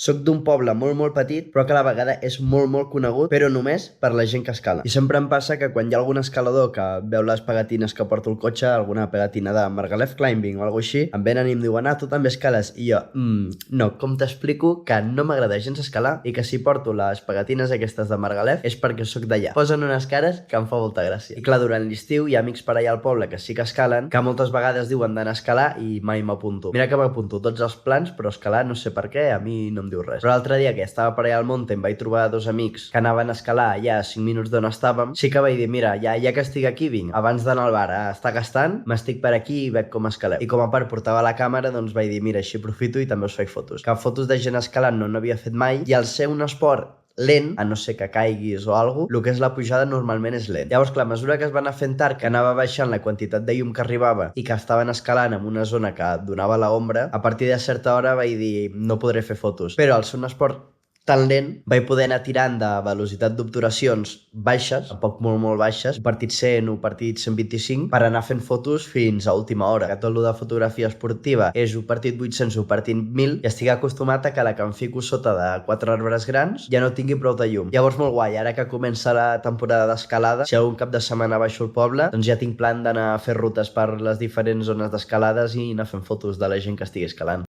Soc d'un poble molt petit, però que a la vegada és molt conegut, però només per la gent que escala. I sempre em passa que quan hi ha algun escalador que veu les pegatines que porto el cotxe, alguna pegatina de Margalef Climbing o alguna així, em venen i em diuen, tu també escales. I jo, no, com t'explico que no m'agrada gens escalar i que si porto les pegatines aquestes de Margalef és perquè sóc d'allà. Posen unes cares que em fa molta gràcia. I clar, durant l'estiu hi ha amics per allà al poble que sí que escalen, que moltes vegades diuen d'anar a escalar i mai m'apunto. Mira que m'apunto tots els plans, però escalar no sé per què, a mi no em diu res. Però l'altre dia que estava per allà al monte em vaig trobar dos amics que anaven a escalar allà a 5 minuts d'on estàvem, sí que vaig dir, mira, ja que estic aquí vinc, abans d'anar al bar a estar gastant, m'estic per aquí i veig com escalem. I com a part portava la càmera, doncs vaig dir, mira, així aprofito i també us faig fotos. Que fotos de gent escalant no n'havia fet mai, i al ser un esport lent, a no ser que caiguis o alguna cosa, el que és la pujada normalment és lent. Llavors, clar, a mesura que es va anar fent tard, que anava baixant la quantitat de llum que arribava i que estaven escalant en una zona que donava la ombra, a partir de certa hora vaig dir, no podré fer fotos. Però al ser un esport tan lent, vaig poder anar tirant de velocitat d'obturacions baixes, tampoc molt baixes, un partit 100 o un partit 125, per anar fent fotos fins a última hora. Que tot el de fotografia esportiva és un partit 800 o un partit 1000, i estic acostumat a que la que em fico sota de 4 arbres grans ja no tingui prou de llum. Llavors, molt guai, ara que comença la temporada d'escalada, si algun cap de setmana baixo al poble, doncs ja tinc plan d'anar a fer rutes per les diferents zones d'escalades i anar fent fotos de la gent que estigui escalant.